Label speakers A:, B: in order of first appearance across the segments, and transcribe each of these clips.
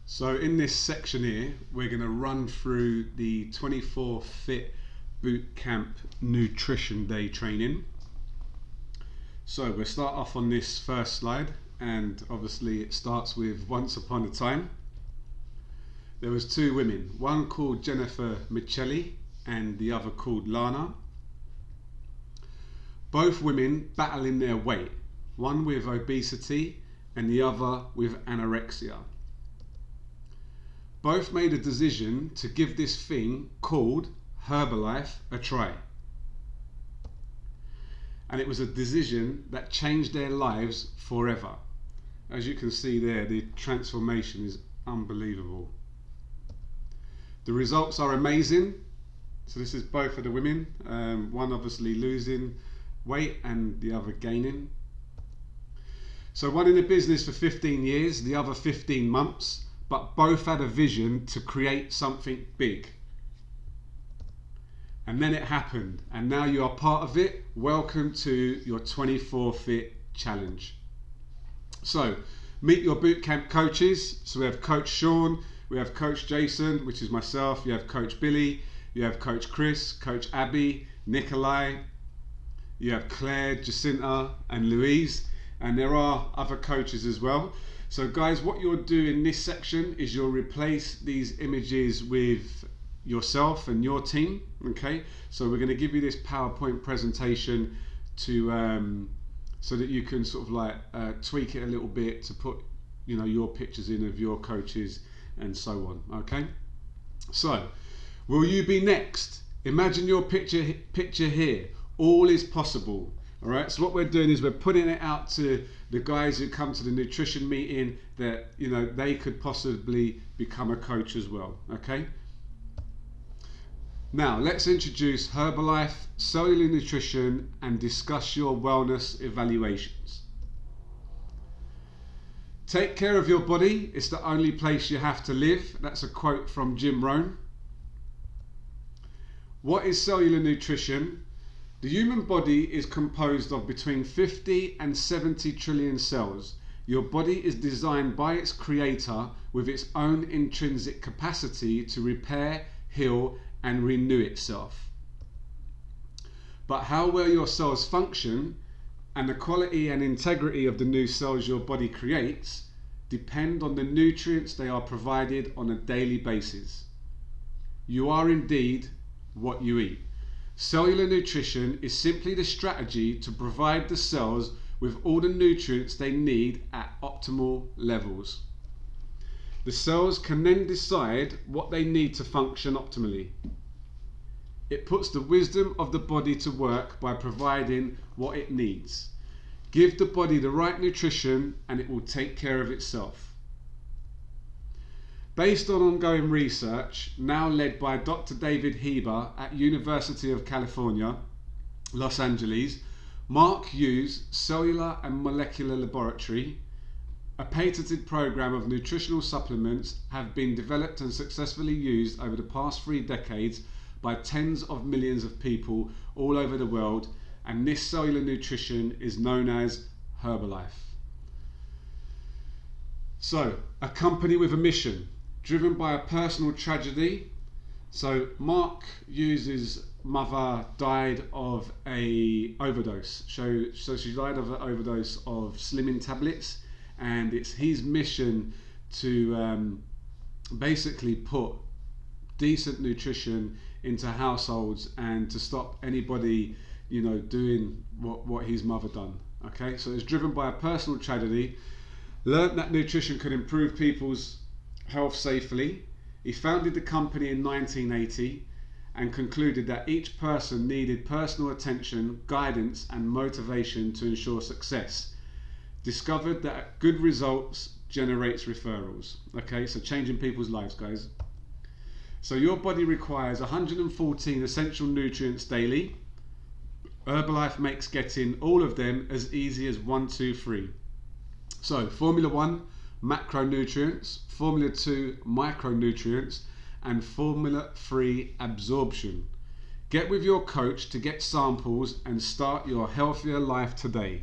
A: So in this section here, we're going to run through the 24 Fit Boot Camp Nutrition Day training. So we'll start off on this first slide, and obviously it starts with once upon a time. There was two women, one called Jennifer Michelli and the other called Lana. Both women battling their weight, one with obesity and the other with anorexia. Both made a decision to give this thing called Herbalife a try. And it was a decision that changed their lives forever. As you can see there, the transformation is unbelievable. The results are amazing. So this is both of the women, one obviously losing weight and the other gaining. So one in the business for 15 years, the other 15 months. But both had a vision to create something big. And then it happened, and now you are part of it. Welcome to your 24 Fit Challenge. So, meet your bootcamp coaches. So we have Coach Sean, we have Coach Jason, which is myself, you have Coach Billy, you have Coach Chris, Coach Abby, Nikolai, you have Claire, Jacinta, and Louise, and there are other coaches as well. So guys, what you'll do in this section is you'll replace these images with yourself and your team, okay? So we're going to give you this PowerPoint presentation to so that you can sort of like tweak it a little bit to put, you know, your pictures in of your coaches and so on, okay? So, will you be next? Imagine your picture here. All is possible. All right, so what we're doing is we're putting it out to the guys who come to the nutrition meeting that, you know, they could possibly become a coach as well, okay? Now, let's introduce Herbalife, cellular nutrition, and discuss your wellness evaluations. Take care of your body. It's the only place you have to live. That's a quote from Jim Rohn. What is cellular nutrition? The human body is composed of between 50 and 70 trillion cells. Your body is designed by its creator with its own intrinsic capacity to repair, heal, and renew itself. But how well your cells function and the quality and integrity of the new cells your body creates depend on the nutrients they are provided on a daily basis. You are indeed what you eat. Cellular nutrition is simply the strategy to provide the cells with all the nutrients they need at optimal levels. The cells can then decide what they need to function optimally. It puts the wisdom of the body to work by providing what it needs. Give the body the right nutrition and it will take care of itself. Based on ongoing research, now led by Dr. David Heber at University of California, Los Angeles, Mark Hughes Cellular and Molecular Laboratory, a patented program of nutritional supplements have been developed and successfully used over the past 3 decades by tens of millions of people all over the world, and this cellular nutrition is known as Herbalife. So, a company with a mission, driven by a personal tragedy. So Mark Hughes' mother died of a overdose. So she died of an overdose of slimming tablets, and it's his mission to basically put decent nutrition into households and to stop anybody, you know, doing what his mother done. Okay, so it's driven by a personal tragedy. Learned that nutrition could improve people's health safely. He founded the company in 1980 and concluded that each person needed personal attention, guidance, and motivation to ensure success. Discovered that good results generates referrals. Okay, so changing people's lives, guys. So your body requires 114 essential nutrients daily. Herbalife makes getting all of them as easy as 1, 2, 3. So Formula 1, macronutrients, Formula 2, micronutrients, and Formula 3, absorption. Get with your coach to get samples and start your healthier life today.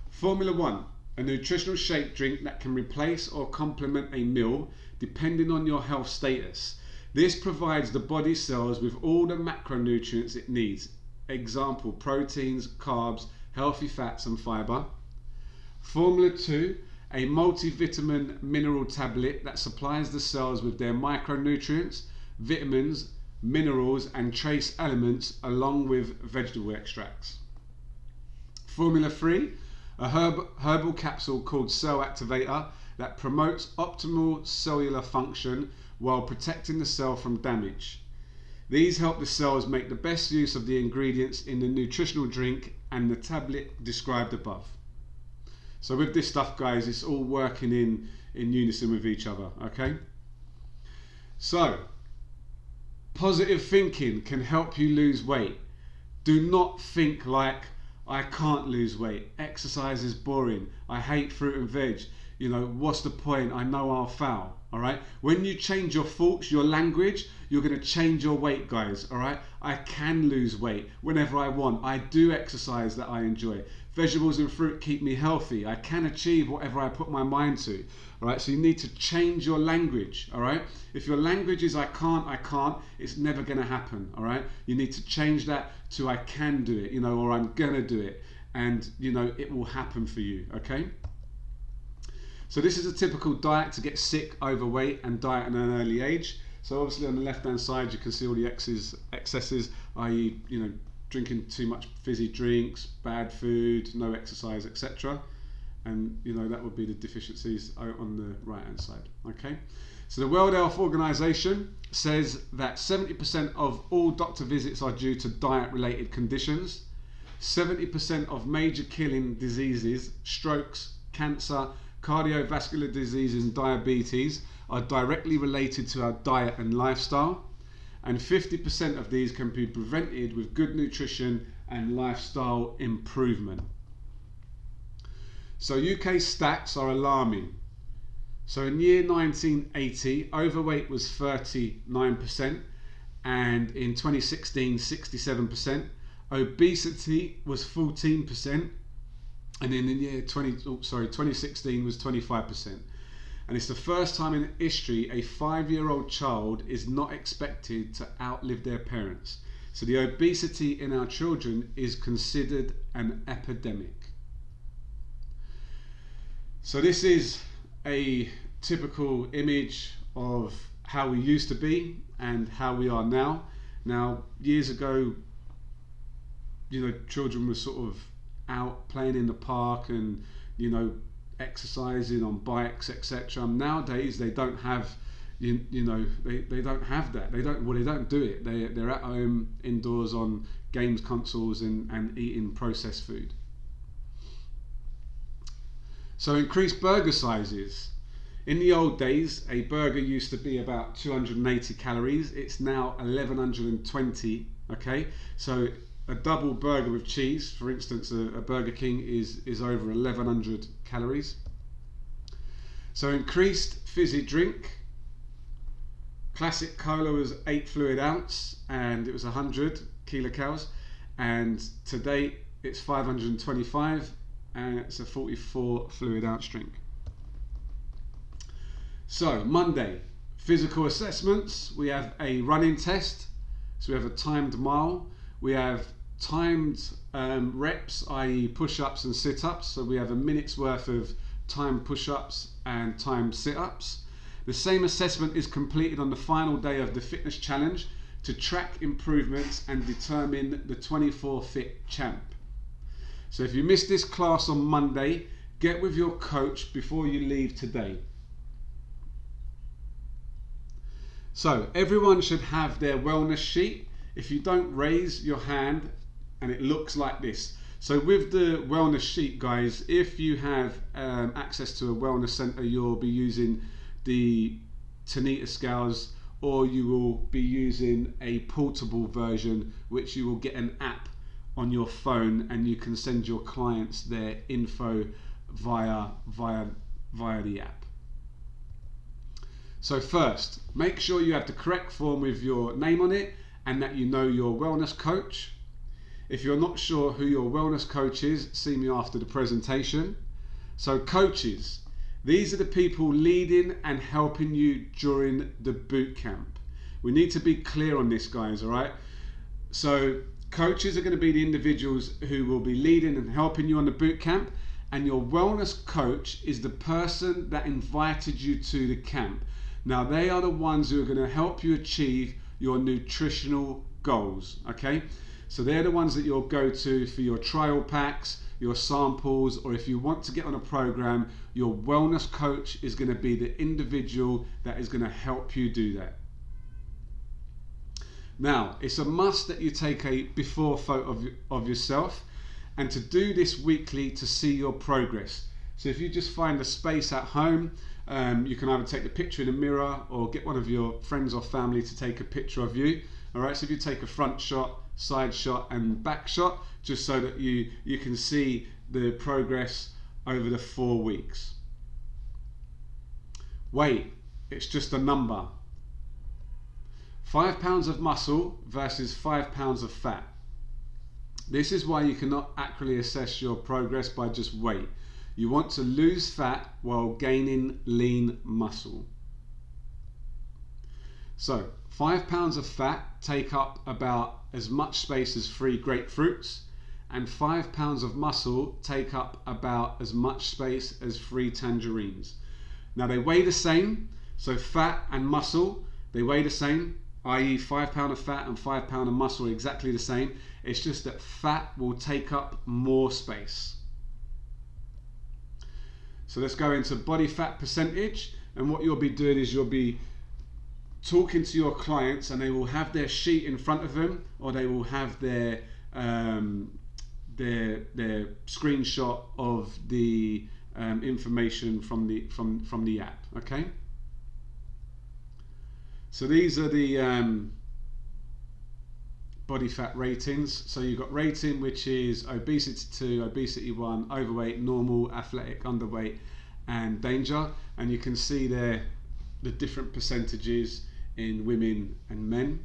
A: Formula 1, a nutritional shake drink that can replace or complement a meal depending on your health status. This provides the body cells with all the macronutrients it needs. Example, proteins, carbs, healthy fats and fiber. Formula 2, a multivitamin mineral tablet that supplies the cells with their micronutrients, vitamins, minerals and trace elements along with vegetable extracts. Formula 3, a herbal capsule called Cell Activator that promotes optimal cellular function while protecting the cell from damage. These help the cells make the best use of the ingredients in the nutritional drink and the tablet described above. So with this stuff, guys, it's all working in unison with each other, okay? So, positive thinking can help you lose weight. Do not think like, I can't lose weight, exercise is boring, I hate fruit and veg, you know, what's the point, I know I'll fail, all right? When you change your thoughts, your language, you're going to change your weight, guys, all right? I can lose weight whenever I want. I do exercise that I enjoy. Vegetables and fruit keep me healthy. I can achieve whatever I put my mind to, all right? So you need to change your language, all right? If your language is I can't, it's never going to happen, all right? You need to change that to I can do it, you know, or I'm going to do it, and, you know, it will happen for you, okay? So this is a typical diet to get sick, overweight, and diet at an early age. So obviously on the left-hand side, you can see all the excesses, i.e., you know, drinking too much fizzy drinks, bad food, no exercise, etc. And, you know, that would be the deficiencies on the right-hand side, okay? So the World Health Organization says that 70% of all doctor visits are due to diet-related conditions. 70% of major killing diseases, strokes, cancer, cardiovascular diseases and diabetes are directly related to our diet and lifestyle, and 50% of these can be prevented with good nutrition and lifestyle improvement. So UK stats are alarming. So in year 1980, overweight was 39%, and in 2016, 67%. Obesity was 14%, and in the year 2016 was 25%. And it's the first time in history a 5-year-old child is not expected to outlive their parents. So the obesity in our children is considered an epidemic. So this is a typical image of how we used to be and how we are now. Now, years ago, you know, children were sort of out playing in the park and, you know, exercising on bikes, etc. Nowadays they don't have, you know, they don't have that. They don't do it. They're at home indoors on games consoles and eating processed food. So increased burger sizes. In the old days, a burger used to be about 280 calories. It's now 1120. Okay, so a double burger with cheese, for instance, a Burger King is over 1100 calories. So increased fizzy drink. Classic cola was 8 fluid ounce and it was 100 kilocalories, and today it's 525 and it's a 44 fluid ounce drink. So Monday, physical assessments. We have a running test, so we have a timed mile. We have timed reps, i.e. push-ups and sit-ups. So we have a minute's worth of timed push-ups and timed sit-ups. The same assessment is completed on the final day of the fitness challenge to track improvements and determine the 24 Fit champ. So if you missed this class on Monday, get with your coach before you leave today. So everyone should have their wellness sheet. If you don't, raise your hand and it looks like this. So with the wellness sheet, guys, if you have access to a wellness center, you'll be using the Tanita scales, or you will be using a portable version, which you will get an app on your phone and you can send your clients their info via the app. So first, make sure you have the correct form with your name on it and that you know your wellness coach. If you're not sure who your wellness coach is, see me after the presentation. So coaches, these are the people leading and helping you during the boot camp. We need to be clear on this, guys, all right? So coaches are going to be the individuals who will be leading and helping you on the boot camp, and your wellness coach is the person that invited you to the camp. Now, they are the ones who are going to help you achieve your nutritional goals, okay? So they're the ones that you'll go to for your trial packs, your samples, or if you want to get on a program, your wellness coach is going to be the individual that is going to help you do that. Now, it's a must that you take a before photo of yourself, and to do this weekly to see your progress. So if you just find a space at home, you can either take the picture in a mirror or get one of your friends or family to take a picture of you. All right, so if you take a front shot, side shot and back shot, just so that you can see the progress over the 4 weeks. Weight, it's just a number. 5 pounds of muscle versus 5 pounds of fat. This is why you cannot accurately assess your progress by just weight. You want to lose fat while gaining lean muscle. So 5 pounds of fat take up about as much space as 3 grapefruits, and 5 pounds of muscle take up about as much space as 3 tangerines. Now they weigh the same, so fat and muscle, they weigh the same, i.e. 5 pound of fat and 5 pound of muscle are exactly the same. It's just that fat will take up more space. So let's go into body fat percentage, and what you'll be doing is you'll be talking to your clients, and they will have their sheet in front of them, or they will have their screenshot of the information from the app. Okay. So these are the body fat ratings. So you've got rating, which is obesity 2, obesity 1, overweight, normal, athletic, underweight, and danger. And you can see there the different percentages in women and men.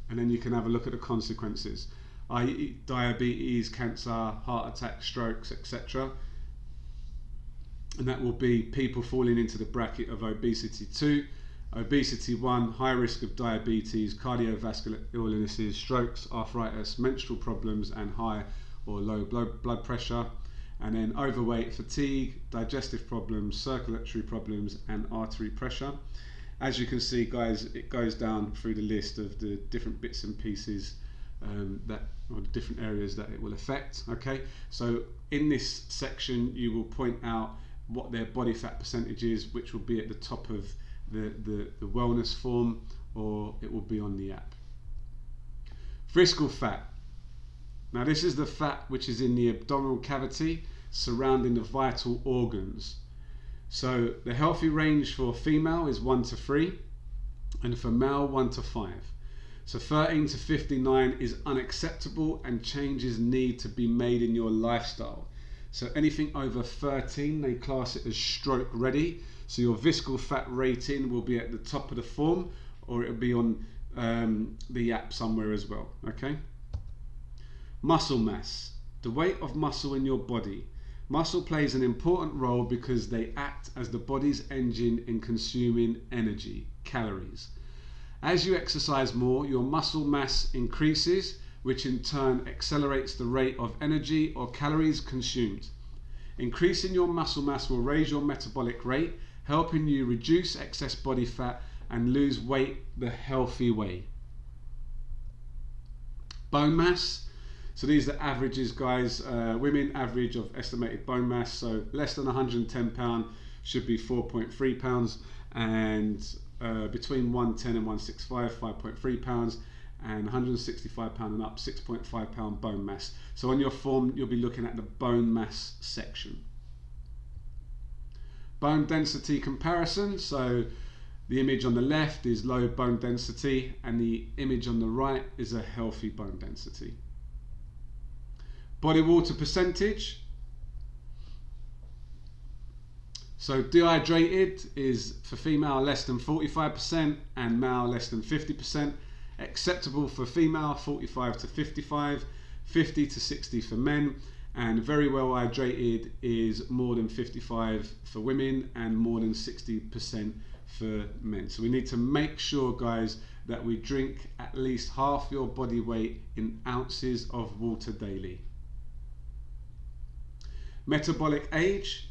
A: And then you can have a look at the consequences, i.e. diabetes, cancer, heart attack, strokes, etc. And that will be people falling into the bracket of obesity 2, obesity 1, high risk of diabetes, cardiovascular illnesses, strokes, arthritis, menstrual problems, and high or low blood pressure. And then overweight, fatigue, digestive problems, circulatory problems, and artery pressure. As you can see, guys, it goes down through the list of the different bits and pieces or the different areas that it will affect. Okay, so in this section you will point out what their body fat percentage is, which will be at the top of the wellness form, or it will be on the app. Visceral fat. Now this is the fat which is in the abdominal cavity surrounding the vital organs. So the healthy range for female is 1 to 3, and for male 1 to 5. So 13 to 59 is unacceptable, and changes need to be made in your lifestyle. So anything over 13, they class it as stroke ready. So your visceral fat rating will be at the top of the form, or it'll be on the app somewhere as well. Okay. Muscle mass, the weight of muscle in your body. Muscle plays an important role because they act as the body's engine in consuming energy, calories. As you exercise more, your muscle mass increases, which in turn accelerates the rate of energy or calories consumed. Increasing your muscle mass will raise your metabolic rate, helping you reduce excess body fat and lose weight the healthy way. Bone mass. So these are averages, guys. Women average of estimated bone mass, so less than 110 pound should be 4.3 pounds, and between 110 and 165, 5.3 pounds, and 165 pound and up, 6.5 pound bone mass. So on your form, you'll be looking at the bone mass section. Bone density comparison. So the image on the left is low bone density, and the image on the right is a healthy bone density. Body water percentage. So dehydrated is for female less than 45% and male less than 50%. Acceptable for female 45 to 55, 50 to 60 for men, and very well hydrated is more than 55 for women and more than 60% for men. So we need to make sure, guys, that we drink at least half your body weight in ounces of water daily. Metabolic age.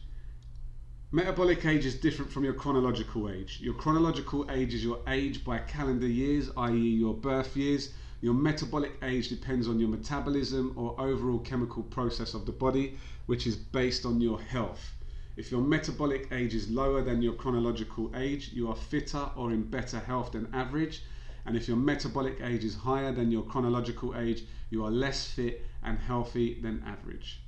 A: Metabolic age is different from your chronological age. Your chronological age is your age by calendar years, i.e. your birth years. Your metabolic age depends on your metabolism or overall chemical process of the body, which is based on your health. If your metabolic age is lower than your chronological age, you are fitter or in better health than average. And if your metabolic age is higher than your chronological age, you are less fit and healthy than average.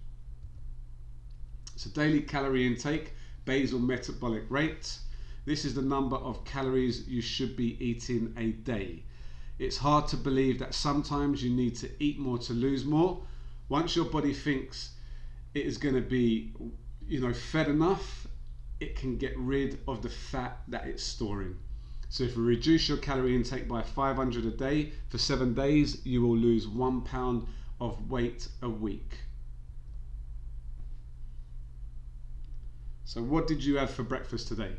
A: So daily calorie intake, basal metabolic rate. This is the number of calories you should be eating a day. It's hard to believe that sometimes you need to eat more to lose more. Once your body thinks it is going to be, fed enough, it can get rid of the fat that it's storing. So if you reduce your calorie intake by 500 a day for 7 days, you will lose 1 pound of weight a week. So what did you have for breakfast today?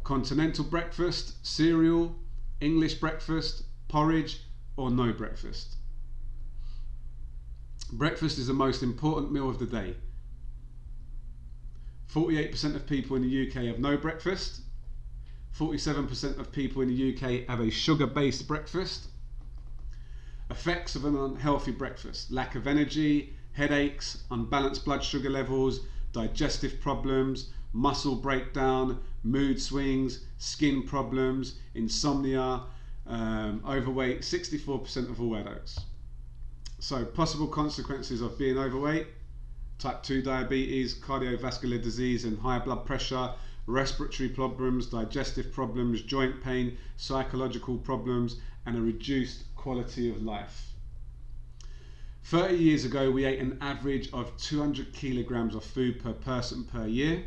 A: Continental breakfast, cereal, English breakfast, porridge, or no breakfast? Breakfast is the most important meal of the day. 48% of people in the UK have no breakfast. 47% of people in the UK have a sugar-based breakfast. Effects of an unhealthy breakfast: lack of energy, headaches, unbalanced blood sugar levels, digestive problems, muscle breakdown, mood swings, skin problems, insomnia, overweight, 64% of all adults. So possible consequences of being overweight: type 2 diabetes, cardiovascular disease and high blood pressure, respiratory problems, digestive problems, joint pain, psychological problems, and a reduced quality of life. 30 years ago, we ate an average of 200 kilograms of food per person per year.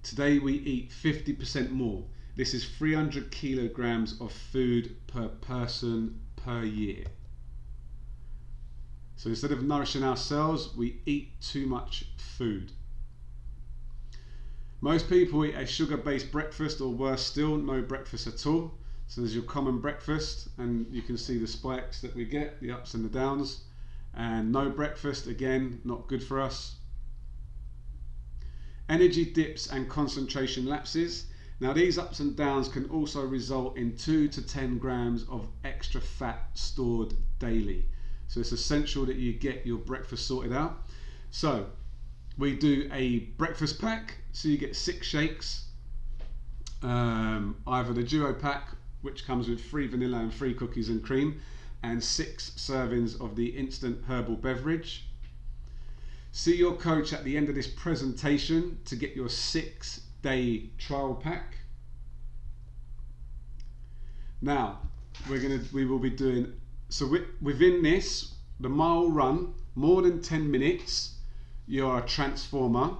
A: Today we eat 50% more. This is 300 kilograms of food per person per year. So instead of nourishing ourselves, we eat too much food. Most people eat a sugar-based breakfast, or worse still, no breakfast at all. So there's your common breakfast, and you can see the spikes that we get, the ups and the downs. And no breakfast, again, not good for us. Energy dips and concentration lapses. Now these ups and downs can also result in 2 to 10 grams of extra fat stored daily. So it's essential that you get your breakfast sorted out. So we do a breakfast pack, so you get 6 shakes, either the duo pack, which comes with 3 vanilla and 3 cookies and cream, and 6 servings of the instant herbal beverage. See your coach at the end of this presentation to get your 6-day trial pack. Now we will be doing, so within this, the mile run, more than 10 minutes, you're a transformer,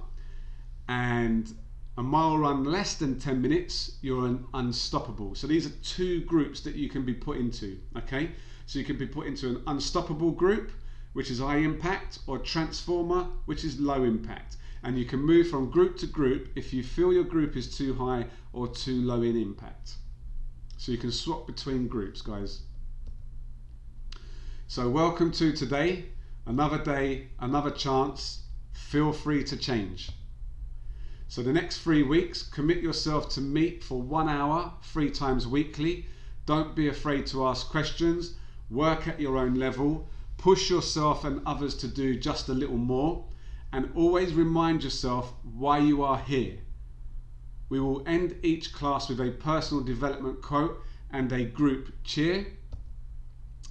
A: and a mile run less than 10 minutes, you're an unstoppable. So these are 2 groups that you can be put into, okay? So you can be put into an unstoppable group, which is high impact, or transformer, which is low impact. And you can move from group to group if you feel your group is too high or too low in impact. So you can swap between groups, guys. So welcome to today, another day, another chance. Feel free to change. So the next 3 weeks, commit yourself to meet for 1 hour, 3 times weekly. Don't be afraid to ask questions. Work at your own level. Push yourself and others to do just a little more. And always remind yourself why you are here. We will end each class with a personal development quote and a group cheer.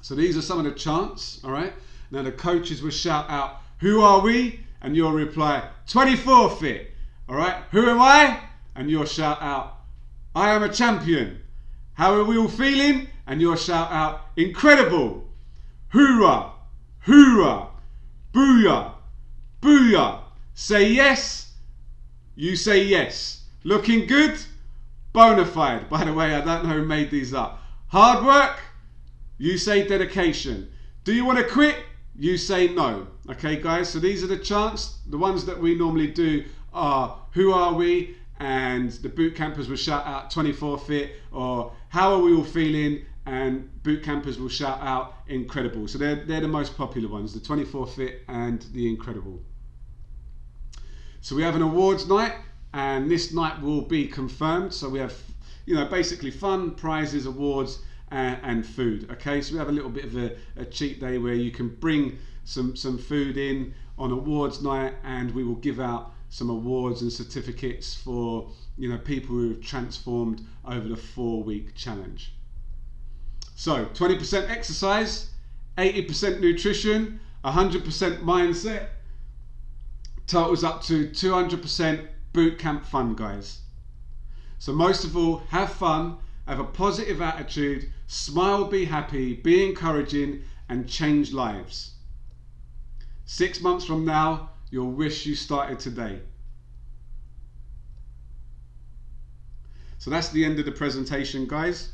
A: So these are some of the chants, all right? Now the coaches will shout out, "Who are we?" And you'll reply, "24 fit." All right, "Who am I?" And you'll shout out, "I am a champion." "How are we all feeling?" And you'll shout out, "Incredible." "Hoorah, hoorah, booyah, booyah." Say yes, you say yes. Looking good, bona fide. By the way, I don't know who made these up. Hard work, you say dedication. Do you want to quit? You say no. Okay, guys, so these are the chants. The ones that we normally do are who are we, and the boot campers will shout out 24 fit, or how are we all feeling, and boot campers will shout out incredible. So they're the most popular ones, the 24 fit and the incredible. So we have an awards night, and this night will be confirmed. So we have, basically fun, prizes, awards, and food. Okay, so we have a little bit of a cheat day where you can bring some food in on awards night, and we will give out some awards and certificates for people who have transformed over the 4-week challenge. So 20% exercise, 80% nutrition, 100% mindset, totals up to 200% boot camp fun, guys. So most of all, have fun, have a positive attitude, smile, be happy, be encouraging, and change lives. 6 months from now, you'll wish you started today. So that's the end of the presentation, guys.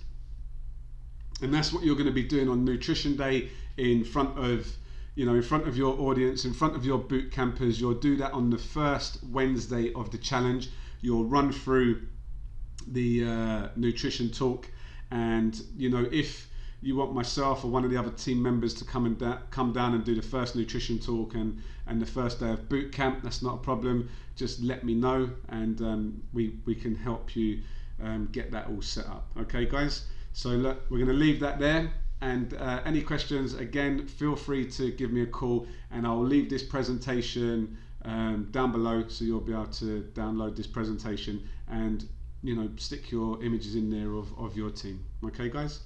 A: And that's what you're going to be doing on Nutrition Day in front of your audience, in front of your boot campers. You'll do that on the first Wednesday of the challenge. You'll run through the nutrition talk, and if you want myself or one of the other team members to come down and do the first nutrition talk and the first day of boot camp, that's not a problem. Just let me know, and we can help you get that all set up. Okay, guys, so look, we're going to leave that there, and any questions, again, feel free to give me a call, and I'll leave this presentation down below, so you'll be able to download this presentation and stick your images in there of your team. Okay, guys.